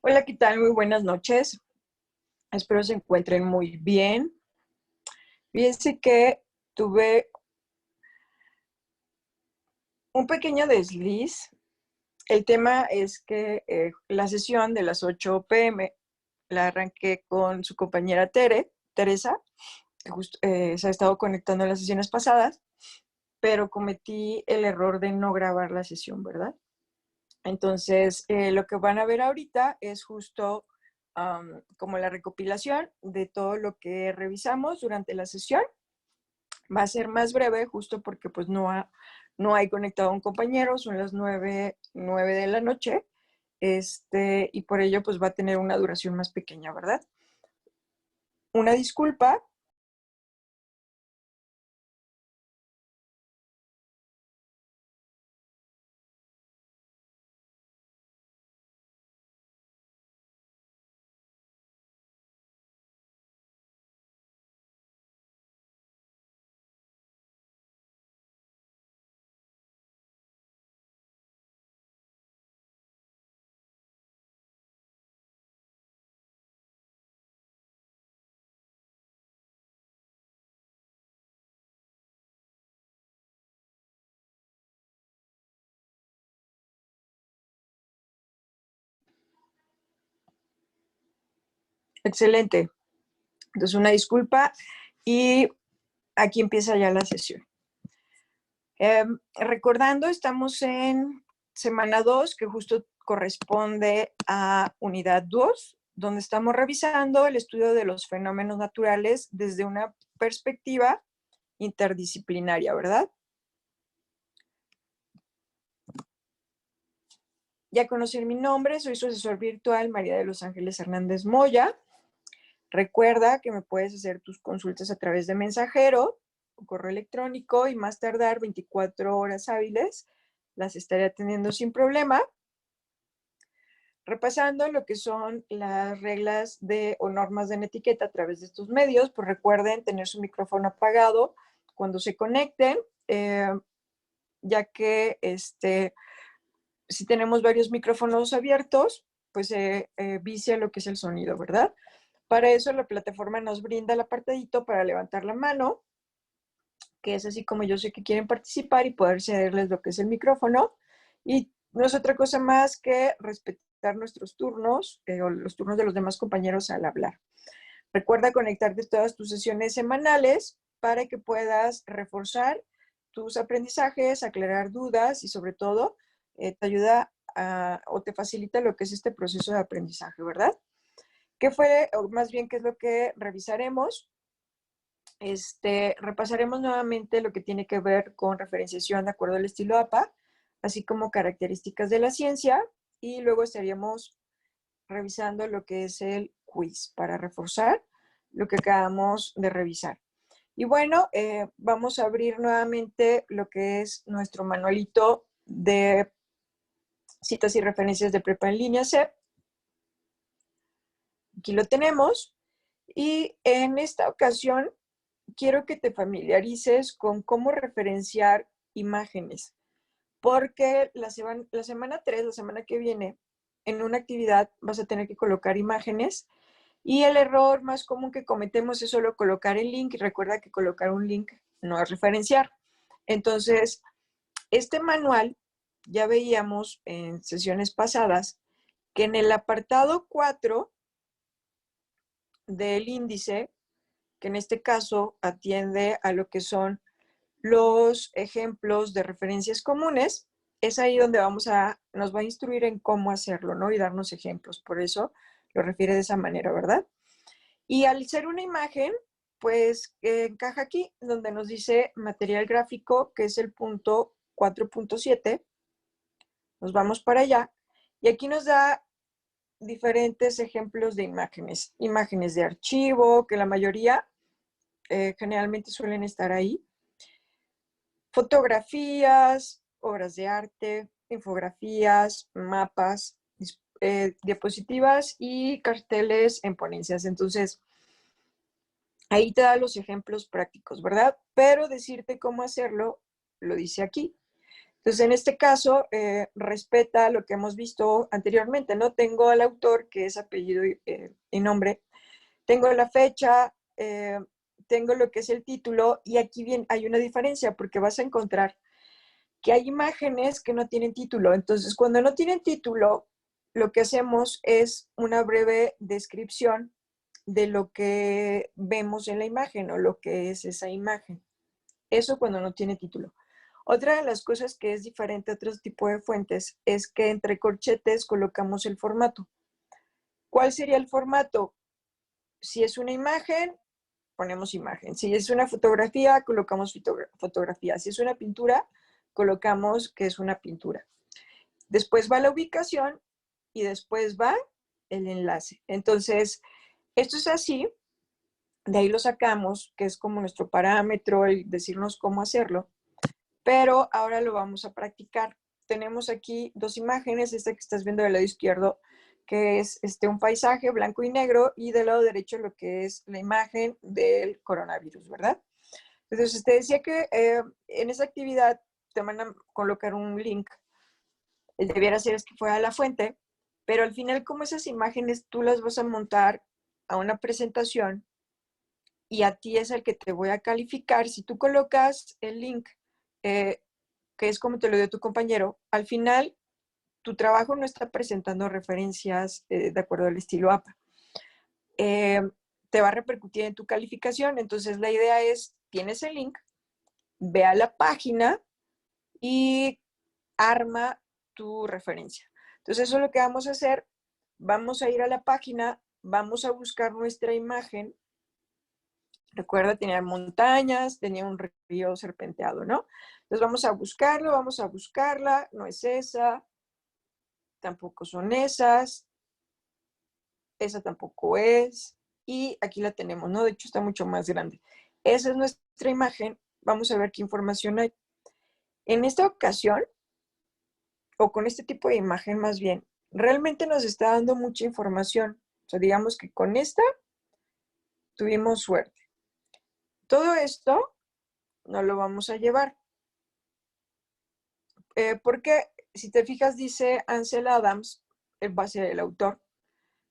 Hola, ¿qué tal? Muy buenas noches. Espero se encuentren muy bien. Fíjense que tuve un pequeño desliz. El tema es que la sesión de las 8 p.m. la arranqué con su compañera Teresa, que justo, se ha estado conectando en las sesiones pasadas, pero cometí el error de no grabar la sesión, ¿verdad? Entonces, lo que van a ver ahorita es justo como la recopilación de todo lo que revisamos durante la sesión. Va a ser más breve justo porque pues no hay conectado un compañero, son las 9 de la noche, y por ello pues va a tener una duración más pequeña, ¿verdad? Una disculpa. Excelente. Entonces una disculpa y aquí empieza ya la sesión. Recordando, estamos en semana 2, que justo corresponde a unidad 2, donde estamos revisando el estudio de los fenómenos naturales desde una perspectiva interdisciplinaria, ¿verdad? Ya conocen mi nombre, soy su asesor virtual, María de los Ángeles Hernández Moya. Recuerda que me puedes hacer tus consultas a través de mensajero o correo electrónico y más tardar 24 horas hábiles las estaré atendiendo sin problema. Repasando lo que son las reglas o normas de etiqueta a través de estos medios, pues recuerden tener su micrófono apagado cuando se conecten, ya que si tenemos varios micrófonos abiertos, pues vicia lo que es el sonido, ¿verdad? Para eso la plataforma nos brinda el apartadito para levantar la mano, que es así como yo sé que quieren participar y poder cederles lo que es el micrófono. Y no es otra cosa más que respetar nuestros turnos o los turnos de los demás compañeros al hablar. Recuerda conectarte a todas tus sesiones semanales para que puedas reforzar tus aprendizajes, aclarar dudas y sobre todo te ayuda o te facilita lo que es este proceso de aprendizaje, ¿verdad? ¿Qué fue, o más bien, qué es lo que revisaremos? Repasaremos nuevamente lo que tiene que ver con referenciación de acuerdo al estilo APA, así como características de la ciencia, y luego estaríamos revisando lo que es el quiz para reforzar lo que acabamos de revisar. Y bueno, vamos a abrir nuevamente lo que es nuestro manualito de citas y referencias de prepa en línea CEP. Aquí lo tenemos. Y en esta ocasión quiero que te familiarices con cómo referenciar imágenes, porque la semana 3, la semana que viene, en una actividad vas a tener que colocar imágenes y el error más común que cometemos es solo colocar el link, y recuerda que colocar un link no es referenciar. Entonces, este manual ya veíamos en sesiones pasadas que en el apartado 4 del índice, que en este caso atiende a lo que son los ejemplos de referencias comunes, es ahí donde nos va a instruir en cómo hacerlo, ¿no? Y darnos ejemplos. Por eso lo refiere de esa manera, ¿verdad? Y al ser una imagen, pues encaja aquí, donde nos dice material gráfico, que es el punto 4.7. Nos vamos para allá. Y aquí nos da diferentes ejemplos de imágenes. Imágenes de archivo, que la mayoría generalmente suelen estar ahí. Fotografías, obras de arte, infografías, mapas, diapositivas y carteles en ponencias. Entonces, ahí te da los ejemplos prácticos, ¿verdad? Pero decirte cómo hacerlo, lo dice aquí. Entonces, en este caso, respeta lo que hemos visto anteriormente, ¿no? Tengo al autor, que es apellido y nombre, tengo la fecha, tengo lo que es el título, y aquí bien hay una diferencia, porque vas a encontrar que hay imágenes que no tienen título. Entonces, cuando no tienen título, lo que hacemos es una breve descripción de lo que vemos en la imagen o lo que es esa imagen. Eso cuando no tiene título. Otra de las cosas que es diferente a otro tipo de fuentes es que entre corchetes colocamos el formato. ¿Cuál sería el formato? Si es una imagen, ponemos imagen. Si es una fotografía, colocamos fotografía. Si es una pintura, colocamos que es una pintura. Después va la ubicación y después va el enlace. Entonces, esto es así, de ahí lo sacamos, que es como nuestro parámetro, el decirnos cómo hacerlo, pero ahora lo vamos a practicar. Tenemos aquí dos imágenes, esta que estás viendo del lado izquierdo, que es un paisaje blanco y negro, y del lado derecho lo que es la imagen del coronavirus, ¿verdad? Entonces, te decía que en esa actividad te van a colocar un link. El debiera ser es que fuera a la fuente, pero al final, como esas imágenes tú las vas a montar a una presentación y a ti es el que te voy a calificar, si tú colocas el link, eh, que es como te lo dio tu compañero, al final tu trabajo no está presentando referencias de acuerdo al estilo APA. Te va a repercutir en tu calificación, entonces la idea es, tienes el link, ve a la página y arma tu referencia. Entonces eso es lo que vamos a hacer, vamos a ir a la página, vamos a buscar nuestra imagen. Recuerda, tenía montañas, tenía un río serpenteado, ¿no? Entonces vamos a buscarlo, vamos a buscarla, no es esa, tampoco son esas, esa tampoco es, y aquí la tenemos, ¿no? De hecho está mucho más grande. Esa es nuestra imagen, vamos a ver qué información hay. En esta ocasión, o con este tipo de imagen más bien, realmente nos está dando mucha información. O sea, digamos que con esta tuvimos suerte. Todo esto no lo vamos a llevar. Porque si te fijas, dice Ansel Adams, va a ser el autor,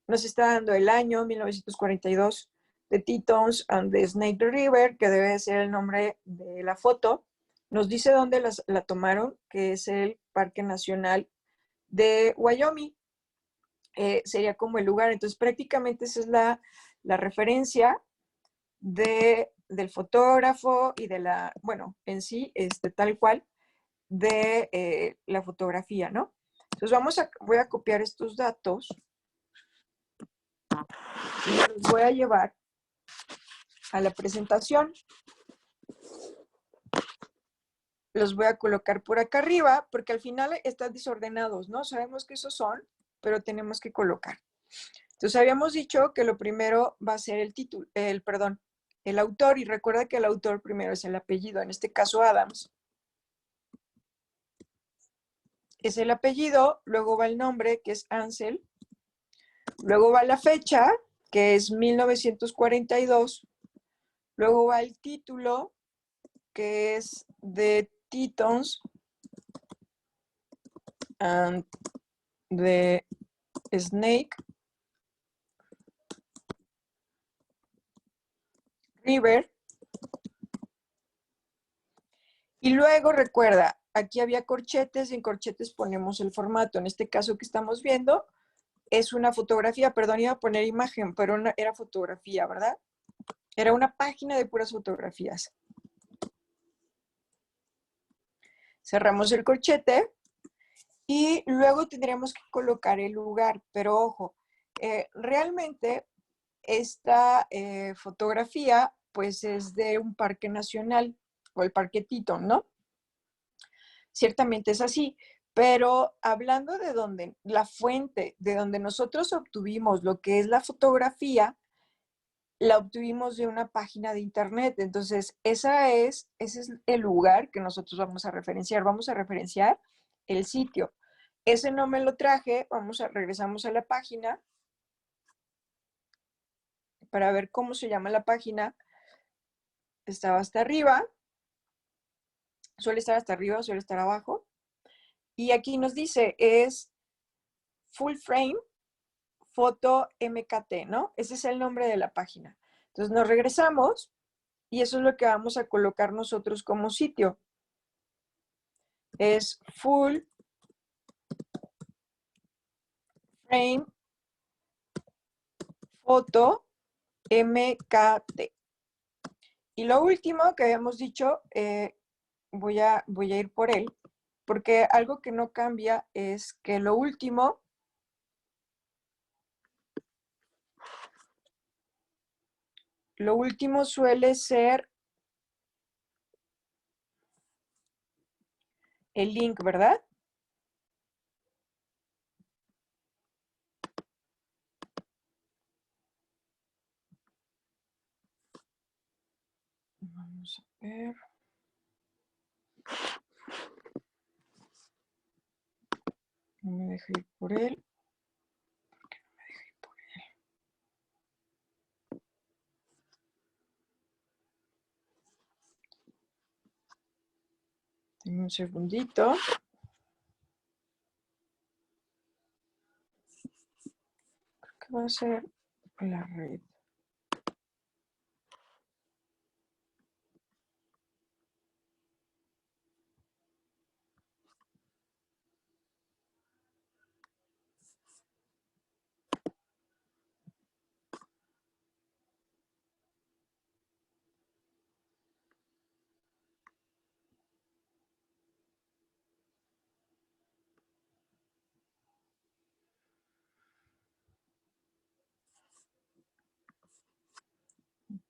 nos está dando el año 1942, The Tetons and the Snake River, que debe ser el nombre de la foto. Nos dice dónde la tomaron, que es el Parque Nacional de Wyoming. Sería como el lugar. Entonces, prácticamente esa es la referencia del fotógrafo y de la, bueno, en sí, tal cual, de la fotografía, ¿no? Entonces voy a copiar estos datos y los voy a llevar a la presentación. Los voy a colocar por acá arriba porque al final están desordenados, ¿no? Sabemos que esos son, pero tenemos que colocar. Entonces habíamos dicho que lo primero va a ser el título, perdón, el autor, y recuerda que el autor primero es el apellido, en este caso Adams. Es el apellido, luego va el nombre, que es Ansel, luego va la fecha, que es 1942, luego va el título, que es The Tetons and the Snake River. Y luego recuerda, aquí había corchetes y en corchetes ponemos el formato. En este caso que estamos viendo es una fotografía, perdón, iba a poner imagen, pero era fotografía, ¿verdad? Era una página de puras fotografías. Cerramos el corchete y luego tendríamos que colocar el lugar, pero ojo, realmente esta fotografía pues es de un parque nacional o el Parque Teton, ¿no? Ciertamente es así, pero hablando de donde la fuente, de donde nosotros obtuvimos lo que es la fotografía, la obtuvimos de una página de internet. Entonces, ese es el lugar que nosotros vamos a referenciar. Vamos a referenciar el sitio. Ese no me lo traje, regresamos a la página para ver cómo se llama la página. Estaba hasta arriba, suele estar hasta arriba, suele estar abajo. Y aquí nos dice, es Full Frame Foto MKT, ¿no? Ese es el nombre de la página. Entonces nos regresamos y eso es lo que vamos a colocar nosotros como sitio. Es Full Frame Foto MKT. Y lo último que habíamos dicho, voy a ir por él, porque algo que no cambia es que lo último suele ser el link, ¿verdad? Vamos a ver. No me deja ir por él. ¿Por qué no me deja ir por él? Dame un segundito. Creo que va a ser la red.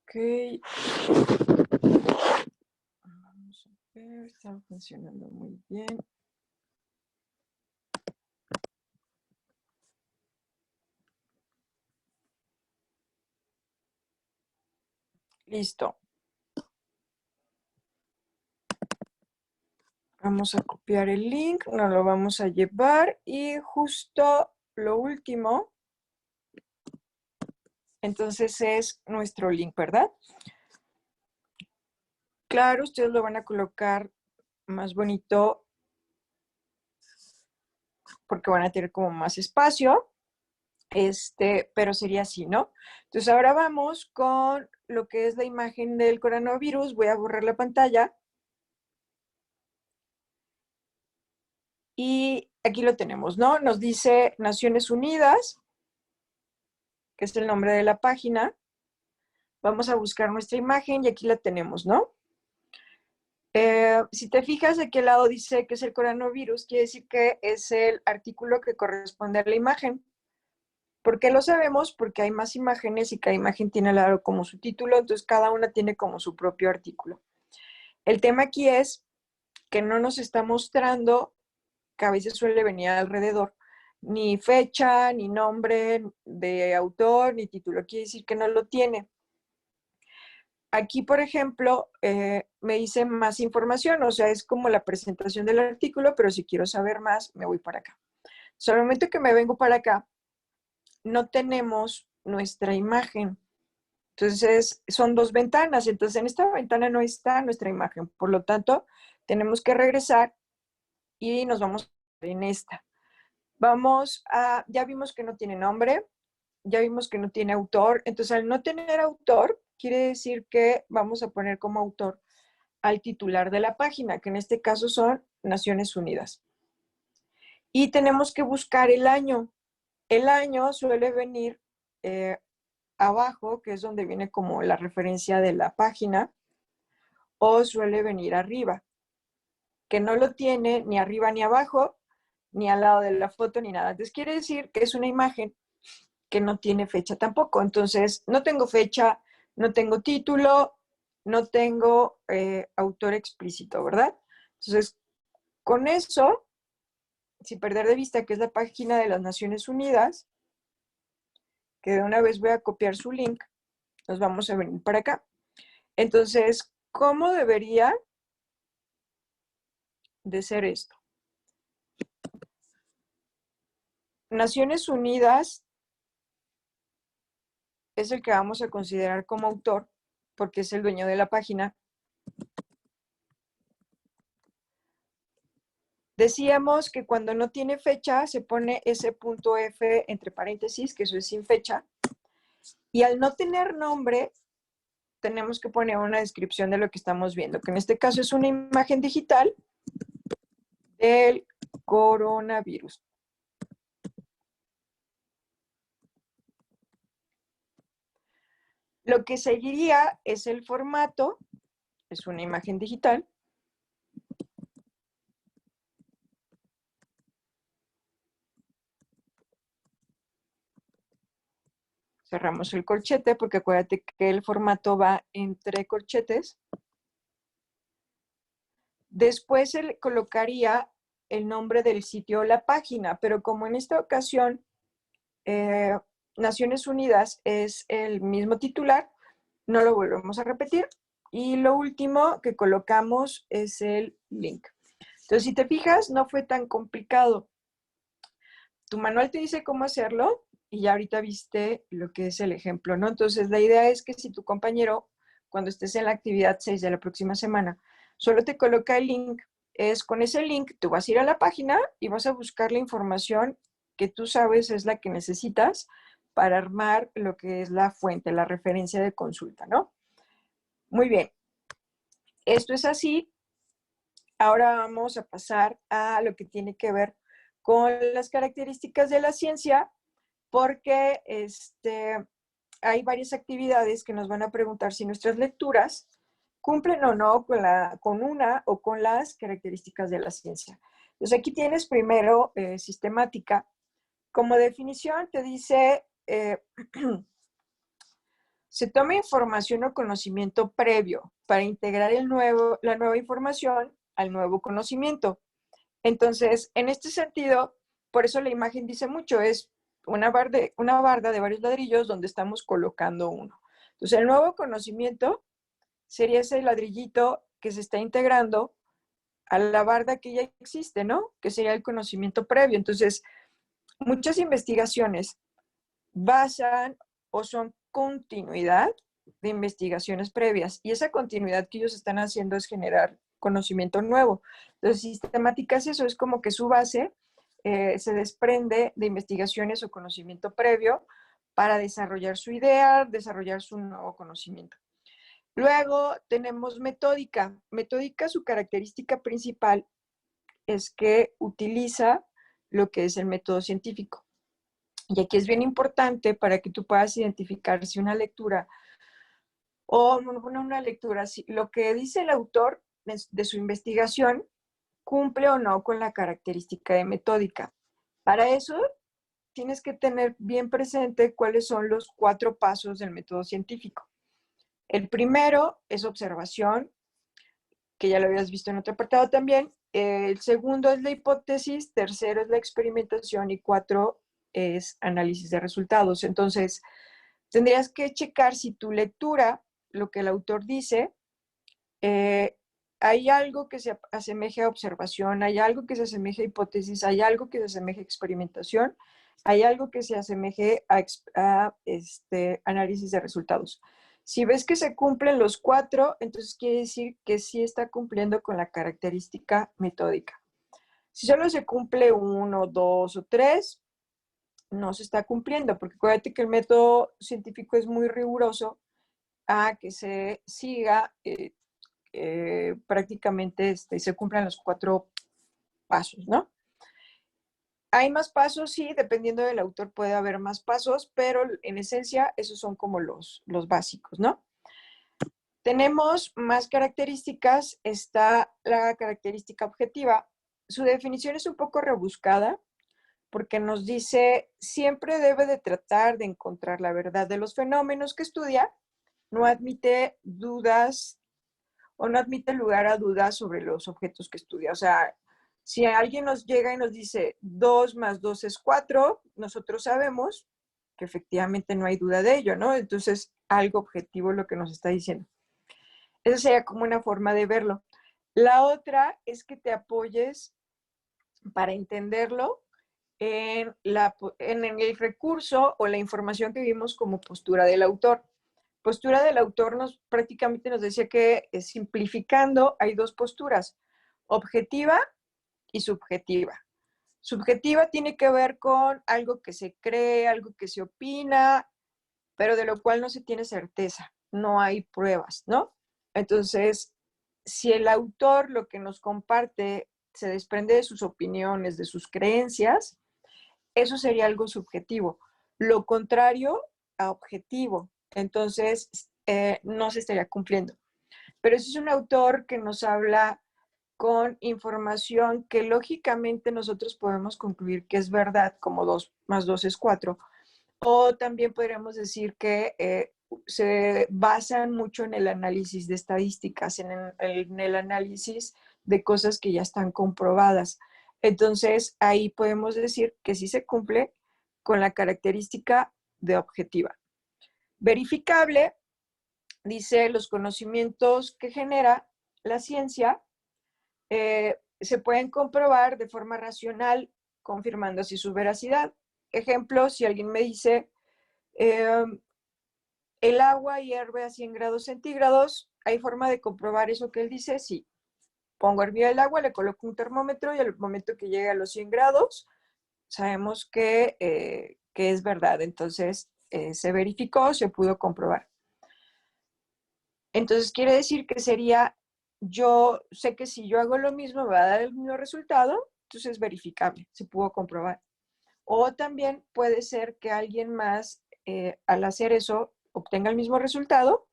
Ok. Vamos a ver, está funcionando muy bien. Listo. Vamos a copiar el link, nos lo vamos a llevar y justo lo último, entonces es nuestro link, ¿verdad? Claro, ustedes lo van a colocar más bonito porque van a tener como más espacio, pero sería así, ¿no? Entonces ahora vamos con lo que es la imagen del coronavirus. Voy a borrar la pantalla. Y aquí lo tenemos, ¿no? Nos dice Naciones Unidas, que es el nombre de la página. Vamos a buscar nuestra imagen y aquí la tenemos, ¿no? Si te fijas, aquí al lado dice que es el coronavirus, quiere decir que es el artículo que corresponde a la imagen. ¿Por qué lo sabemos? Porque hay más imágenes y cada imagen tiene al lado como su título, entonces cada una tiene como su propio artículo. El tema aquí es que no nos está mostrando, que a veces suele venir alrededor, ni fecha, ni nombre de autor, ni título. Quiere decir que no lo tiene. Aquí, por ejemplo, me dice más información, o sea, es como la presentación del artículo, pero si quiero saber más, me voy para acá. Entonces, al momento que me vengo para acá, no tenemos nuestra imagen. Entonces, son dos ventanas. Entonces, en esta ventana no está nuestra imagen. Por lo tanto, tenemos que regresar y nos vamos en esta. Ya vimos que no tiene nombre, ya vimos que no tiene autor. Entonces, al no tener autor, quiere decir que vamos a poner como autor al titular de la página, que en este caso son Naciones Unidas. Y tenemos que buscar el año. El año suele venir abajo, que es donde viene como la referencia de la página, o suele venir arriba, que no lo tiene ni arriba ni abajo, ni al lado de la foto, ni nada. Entonces quiere decir que es una imagen que no tiene fecha tampoco. Entonces, no tengo fecha, no tengo título, no tengo autor explícito, ¿verdad? Entonces, con eso, sin perder de vista que es la página de las Naciones Unidas, que de una vez voy a copiar su link, nos vamos a venir para acá. Entonces, ¿cómo debería de ser esto? Naciones Unidas es el que vamos a considerar como autor, porque es el dueño de la página. Decíamos que cuando no tiene fecha se pone ese punto F entre paréntesis, que eso es sin fecha, y al no tener nombre tenemos que poner una descripción de lo que estamos viendo, que en este caso es una imagen digital del coronavirus. Lo que seguiría es el formato, es una imagen digital. Cerramos el corchete porque acuérdate que el formato va entre corchetes. Después se le colocaría el nombre del sitio o la página, pero como en esta ocasión Naciones Unidas es el mismo titular, no lo volvemos a repetir. Y lo último que colocamos es el link. Entonces, si te fijas, no fue tan complicado. Tu manual te dice cómo hacerlo y ya ahorita viste lo que es el ejemplo, ¿no? Entonces, la idea es que si tu compañero, cuando estés en la actividad 6 de la próxima semana, solo te coloca el link, es con ese link tú vas a ir a la página y vas a buscar la información que tú sabes es la que necesitas para armar lo que es la fuente, la referencia de consulta, ¿no? Muy bien. Esto es así. Ahora vamos a pasar a lo que tiene que ver con las características de la ciencia, porque hay varias actividades que nos van a preguntar si nuestras lecturas cumplen o no con una o con las características de la ciencia. Entonces aquí tienes primero sistemática. Como definición te dice, se toma información o conocimiento previo para integrar la nueva información al nuevo conocimiento. Entonces, en este sentido, por eso la imagen dice mucho, es una barda de varios ladrillos donde estamos colocando uno. Entonces, el nuevo conocimiento sería ese ladrillito que se está integrando a la barda que ya existe, ¿no? Que sería el conocimiento previo. Entonces, muchas investigaciones basan o son continuidad de investigaciones previas y esa continuidad que ellos están haciendo es generar conocimiento nuevo. Entonces, sistemática es eso, es como que su base se desprende de investigaciones o conocimiento previo para desarrollar su idea, desarrollar su nuevo conocimiento. Luego tenemos metódica. Metódica, su característica principal es que utiliza lo que es el método científico. Y aquí es bien importante para que tú puedas identificar si una lectura o no una lectura, si lo que dice el autor de su investigación cumple o no con la característica de metódica. Para eso tienes que tener bien presente cuáles son los 4 pasos del método científico. El primero es observación, que ya lo habías visto en otro apartado también. El segundo es la hipótesis, tercero es la experimentación y 4 es análisis de resultados. Entonces, tendrías que checar si tu lectura, lo que el autor dice, hay algo que se asemeje a observación, hay algo que se asemeje a hipótesis, hay algo que se asemeje a experimentación, hay algo que se asemeje a análisis de resultados. Si ves que se cumplen los 4, entonces quiere decir que sí está cumpliendo con la característica metódica. Si solo se cumple 1, 2 o 3, no se está cumpliendo, porque acuérdate que el método científico es muy riguroso a que se siga prácticamente se cumplan los 4 pasos, ¿no? Hay más pasos, sí, dependiendo del autor puede haber más pasos, pero en esencia esos son como los básicos, ¿no? Tenemos más características, está la característica objetiva. Su definición es un poco rebuscada porque nos dice, siempre debe de tratar de encontrar la verdad de los fenómenos que estudia, no admite dudas o no admite lugar a dudas sobre los objetos que estudia. O sea, si alguien nos llega y nos dice 2 más 2 es 4, nosotros sabemos que efectivamente no hay duda de ello, ¿no? Entonces, algo objetivo es lo que nos está diciendo. Esa sería como una forma de verlo. La otra es que te apoyes para entenderlo en el recurso o la información que vimos como postura del autor. Postura del autor prácticamente nos decía que simplificando hay 2 posturas, objetiva y subjetiva. Subjetiva tiene que ver con algo que se cree, algo que se opina, pero de lo cual no se tiene certeza, no hay pruebas, ¿no? Entonces, si el autor lo que nos comparte se desprende de sus opiniones, de sus creencias, eso sería algo subjetivo. Lo contrario a objetivo. Entonces, no se estaría cumpliendo. Pero si es un autor que nos habla con información que lógicamente nosotros podemos concluir que es verdad, como 2 más 2 es 4, o también podríamos decir que se basan mucho en el análisis de estadísticas, en el análisis de cosas que ya están comprobadas. Entonces, ahí podemos decir que sí se cumple con la característica de objetiva. Verificable, dice, los conocimientos que genera la ciencia se pueden comprobar de forma racional, confirmando así su veracidad. Ejemplo, si alguien me dice, el agua hierve a 100 grados centígrados, ¿hay forma de comprobar eso que él dice? Sí. Pongo a hervir el agua, le coloco un termómetro y al momento que llegue a los 100 grados, sabemos que es verdad. Entonces, se verificó, se pudo comprobar. Entonces, quiere decir que sería, yo sé que si yo hago lo mismo, me va a dar el mismo resultado, entonces es verificable, se pudo comprobar. O también puede ser que alguien más, al hacer eso, obtenga el mismo resultado,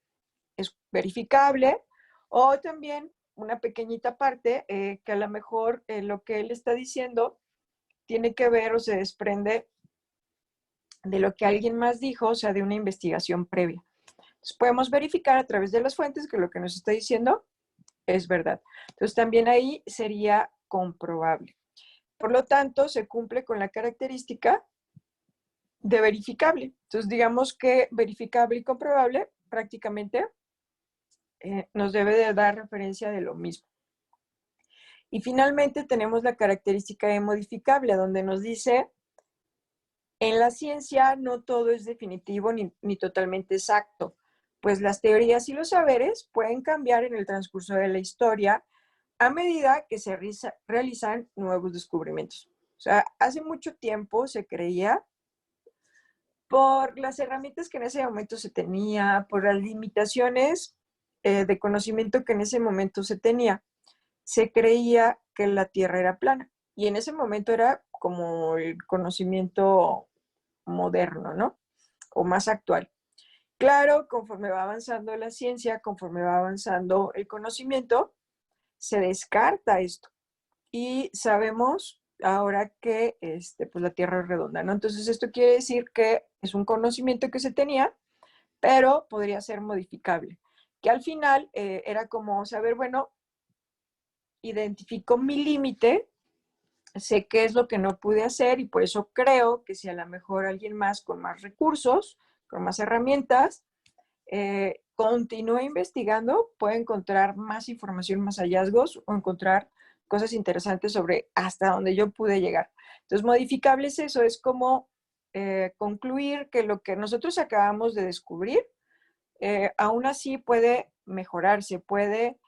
es verificable, o también una pequeñita parte que a lo mejor lo que él está diciendo tiene que ver o se desprende de lo que alguien más dijo, o sea, de una investigación previa. Entonces, podemos verificar a través de las fuentes que lo que nos está diciendo es verdad. Entonces, también ahí sería comprobable. Por lo tanto, se cumple con la característica de verificable. Entonces, digamos que verificable y comprobable prácticamente nos debe de dar referencia de lo mismo. Y finalmente tenemos la característica de modificable, donde nos dice, en la ciencia no todo es definitivo ni totalmente exacto, pues las teorías y los saberes pueden cambiar en el transcurso de la historia a medida que se realizan nuevos descubrimientos. O sea, hace mucho tiempo se creía, por las herramientas que en ese momento se tenía, por las limitaciones de conocimiento que en ese momento se tenía, se creía que la Tierra era plana. Y en ese momento era como el conocimiento moderno, ¿no? O más actual. Claro, conforme va avanzando la ciencia, conforme va avanzando el conocimiento, se descarta esto. Y sabemos ahora que pues la Tierra es redonda, ¿no? Entonces esto quiere decir que es un conocimiento que se tenía, pero podría ser modificable. Que al final era como saber, bueno, identifico mi límite, sé qué es lo que no pude hacer y por eso creo que si a lo mejor alguien más con más recursos, con más herramientas, continúa investigando, puede encontrar más información, más hallazgos o encontrar cosas interesantes sobre hasta donde yo pude llegar. Entonces, modificable es eso, es como concluir que lo que nosotros acabamos de descubrir, aún así puede mejorarse, puede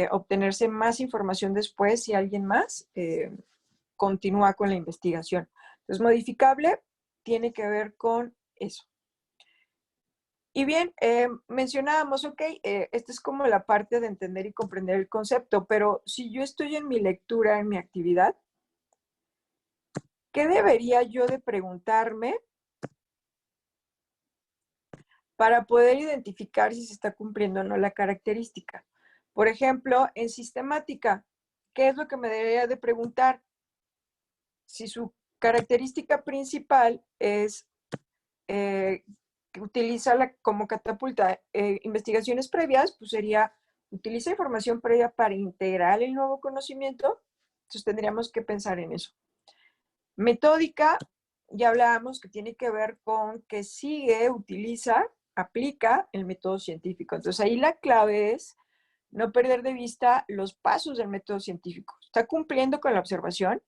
obtenerse más información después si alguien más continúa con la investigación. Entonces, modificable tiene que ver con eso. Y bien, mencionábamos, ok, esta es como la parte de entender y comprender el concepto, pero si yo estoy en mi lectura, en mi actividad, ¿qué debería yo de preguntarme para poder identificar si se está cumpliendo o no la característica? Por ejemplo, en sistemática, ¿qué es lo que me debería de preguntar? Si su característica principal es que utiliza como catapulta investigaciones previas, pues sería, utiliza información previa para integrar el nuevo conocimiento, entonces tendríamos que pensar en eso. Metódica, ya hablábamos que tiene que ver con que sigue, utiliza, aplica el método científico. Entonces ahí la clave es no perder de vista los pasos del método científico. Está cumpliendo con la observación,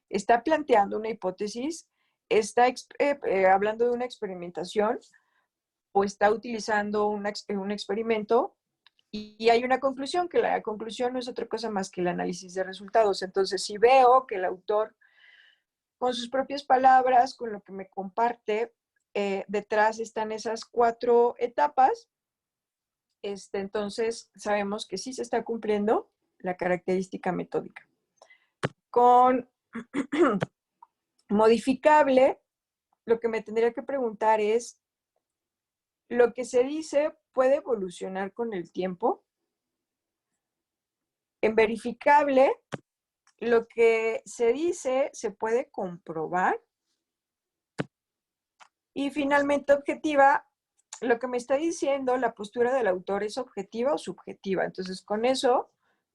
está planteando una hipótesis, está hablando de una experimentación, o está utilizando un experimento Y hay una conclusión, que la conclusión no es otra cosa más que el análisis de resultados. Entonces, si veo que el autor, con sus propias palabras, con lo que me comparte, detrás están esas 4 etapas, entonces sabemos que sí se está cumpliendo la característica metódica. Con modificable, lo que me tendría que preguntar es, ¿lo que se dice puede evolucionar con el tiempo? En verificable, lo que se dice se puede comprobar. Y finalmente, objetiva, lo que me está diciendo la postura del autor es objetiva o subjetiva. Entonces, con eso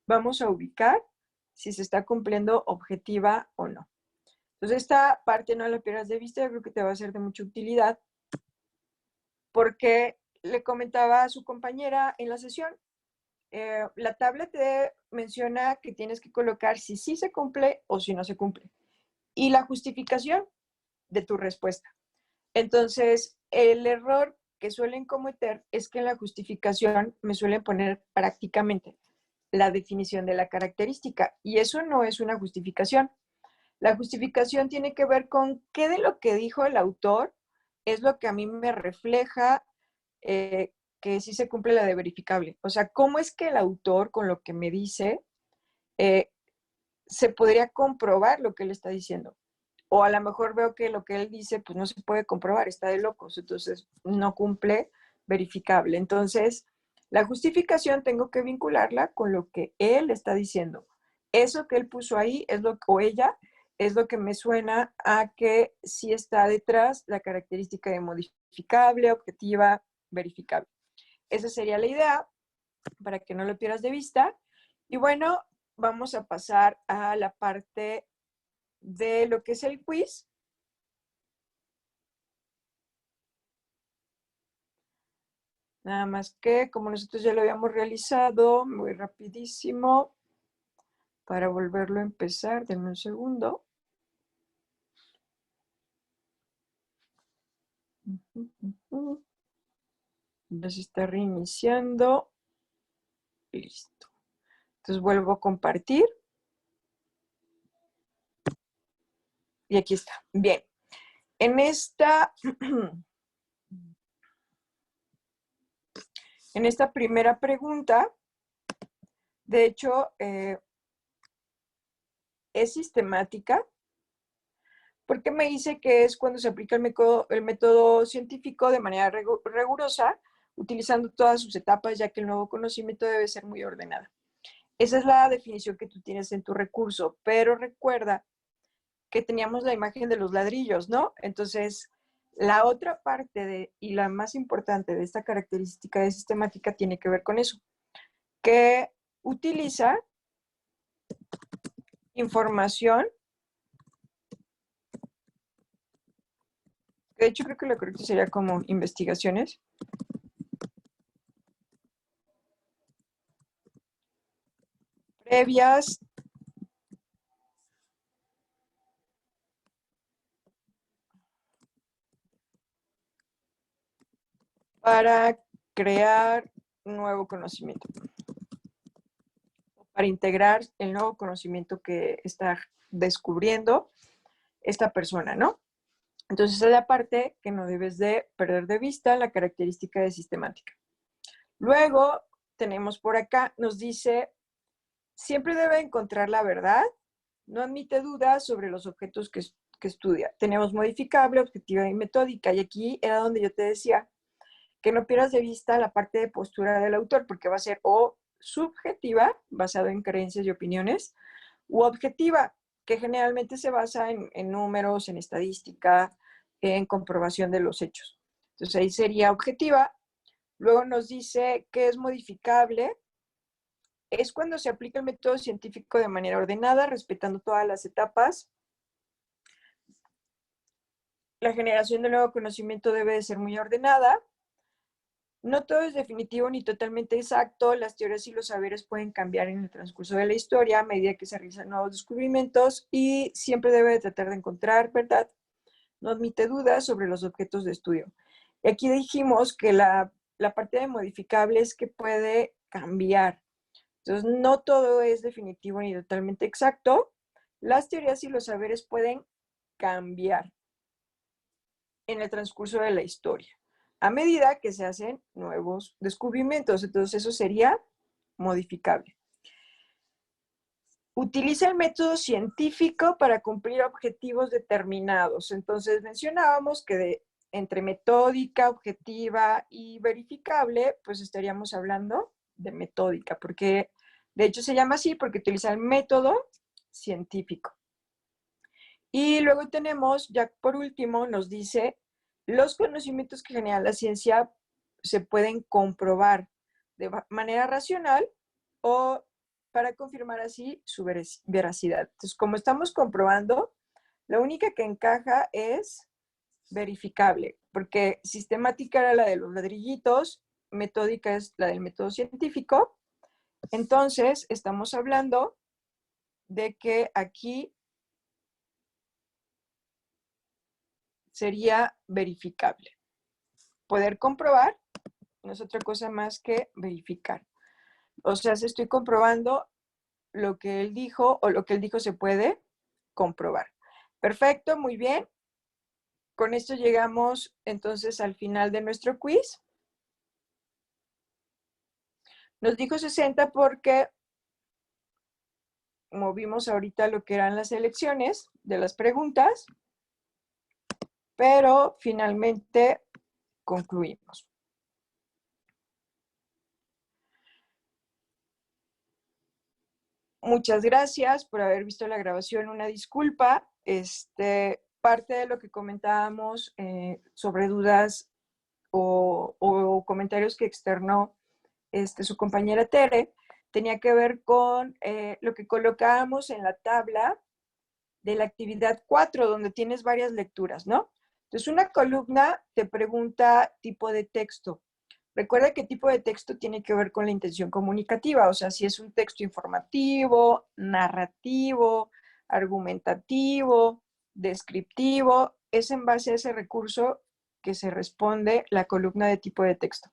vamos a ubicar si se está cumpliendo objetiva o no. Entonces, esta parte no la pierdas de vista, yo creo que te va a ser de mucha utilidad, porque le comentaba a su compañera en la sesión, la tabla te menciona que tienes que colocar si sí se cumple o si no se cumple. Y la justificación de tu respuesta. Entonces, el error que suelen cometer es que en la justificación me suelen poner prácticamente la definición de la característica, y eso no es una justificación. La justificación tiene que ver con qué de lo que dijo el autor es lo que a mí me refleja que sí se cumple la de verificable. O sea, cómo es que el autor, con lo que me dice, se podría comprobar lo que él está diciendo. O a lo mejor veo que lo que él dice, pues no se puede comprobar, está de locos, entonces no cumple verificable. Entonces, la justificación tengo que vincularla con lo que él está diciendo. Eso que él puso ahí es lo, o ella, es lo que me suena a que sí está detrás la característica de modificable, objetiva, verificable. Esa sería la idea, para que no lo pierdas de vista. Y bueno, vamos a pasar a la parte de lo que es el quiz. Nada más que, como nosotros ya lo habíamos realizado, muy rapidísimo, para volverlo a empezar, denme un segundo. Ya se está reiniciando. Listo. Entonces vuelvo a compartir. Y aquí está. Bien. En esta primera pregunta, de hecho, es sistemática, porque me dice que es cuando se aplica el método científico de manera rigurosa, utilizando todas sus etapas, ya que el nuevo conocimiento debe ser muy ordenado. Esa es la definición que tú tienes en tu recurso, pero recuerda que teníamos la imagen de los ladrillos, ¿no? Entonces, la otra parte y la más importante de esta característica de sistemática tiene que ver con eso, que utiliza información. De hecho, creo que lo correcto sería como investigaciones. Previas para crear nuevo conocimiento, para integrar el nuevo conocimiento que está descubriendo esta persona, ¿no? Entonces, esa es la parte que no debes de perder de vista, la característica de sistemática. Luego, tenemos por acá, nos dice, siempre debe encontrar la verdad, no admite dudas sobre los objetos que estudia. Tenemos modificable, objetiva y metódica, y aquí era donde yo te decía que no pierdas de vista la parte de postura del autor, porque va a ser o subjetiva, basado en creencias y opiniones, u objetiva, que generalmente se basa en números, en estadística, en comprobación de los hechos. Entonces ahí sería objetiva. Luego nos dice que es modificable. Es cuando se aplica el método científico de manera ordenada, respetando todas las etapas. La generación de nuevo conocimiento debe de ser muy ordenada. No todo es definitivo ni totalmente exacto. Las teorías y los saberes pueden cambiar en el transcurso de la historia a medida que se realizan nuevos descubrimientos y siempre debe de tratar de encontrar verdad. No admite dudas sobre los objetos de estudio. Y aquí dijimos que la parte de modificable es que puede cambiar. Entonces, no todo es definitivo ni totalmente exacto. Las teorías y los saberes pueden cambiar en el transcurso de la historia, a medida que se hacen nuevos descubrimientos. Entonces, eso sería modificable. Utiliza el método científico para cumplir objetivos determinados. Entonces, mencionábamos que entre metódica, objetiva y verificable, pues estaríamos hablando de metódica, porque de hecho se llama así porque utiliza el método científico. Y luego tenemos, ya por último, nos dice, los conocimientos que genera la ciencia se pueden comprobar de manera racional o para confirmar así su veracidad. Entonces, como estamos comprobando, la única que encaja es verificable, porque sistemática era la de los ladrillitos, metódica es la del método científico. Entonces, estamos hablando de que aquí sería verificable. Poder comprobar no es otra cosa más que verificar. O sea, si estoy comprobando lo que él dijo o lo que él dijo se puede comprobar. Perfecto, muy bien. Con esto llegamos entonces al final de nuestro quiz. Nos dijo 60 porque movimos ahorita lo que eran las elecciones de las preguntas, pero finalmente concluimos. Muchas gracias por haber visto la grabación. Una disculpa. Parte de lo que comentábamos sobre dudas o comentarios que externó su compañera Tere tenía que ver con lo que colocábamos en la tabla de la actividad 4, donde tienes varias lecturas, ¿no? Entonces, una columna te pregunta tipo de texto. Recuerda que tipo de texto tiene que ver con la intención comunicativa, o sea, si es un texto informativo, narrativo, argumentativo, descriptivo, es en base a ese recurso que se responde la columna de tipo de texto.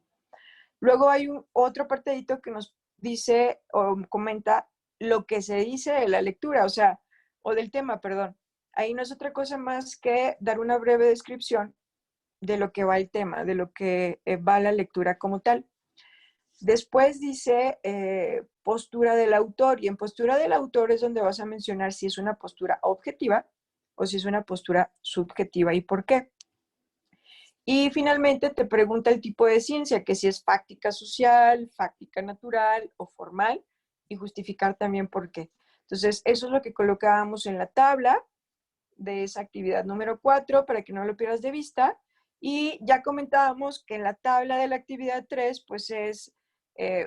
Luego hay otro apartadito que nos dice o comenta lo que se dice de la lectura, o del tema, perdón. Ahí no es otra cosa más que dar una breve descripción de lo que va el tema, de lo que va la lectura como tal. Después dice postura del autor, y en postura del autor es donde vas a mencionar si es una postura objetiva o si es una postura subjetiva y por qué. Y finalmente te pregunta el tipo de ciencia, que si es fáctica social, fáctica natural o formal, y justificar también por qué. Entonces, eso es lo que colocábamos en la tabla de esa actividad número 4, para que no lo pierdas de vista. Y ya comentábamos que en la tabla de la actividad 3, pues es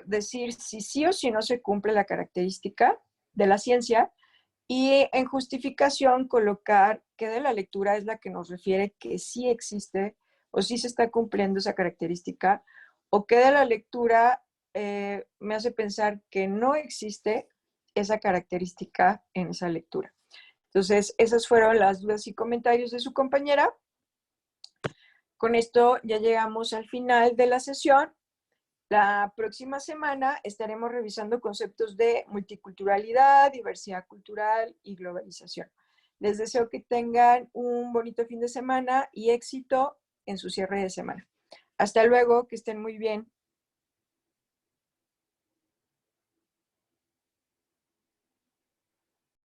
decir si sí o si no se cumple la característica de la ciencia, y en justificación colocar que de la lectura es la que nos refiere que sí existe o sí se está cumpliendo esa característica, o que de la lectura me hace pensar que no existe esa característica en esa lectura. Entonces, esas fueron las dudas y comentarios de su compañera. Con esto ya llegamos al final de la sesión. La próxima semana estaremos revisando conceptos de multiculturalidad, diversidad cultural y globalización. Les deseo que tengan un bonito fin de semana y éxito en su cierre de semana. Hasta luego, que estén muy bien.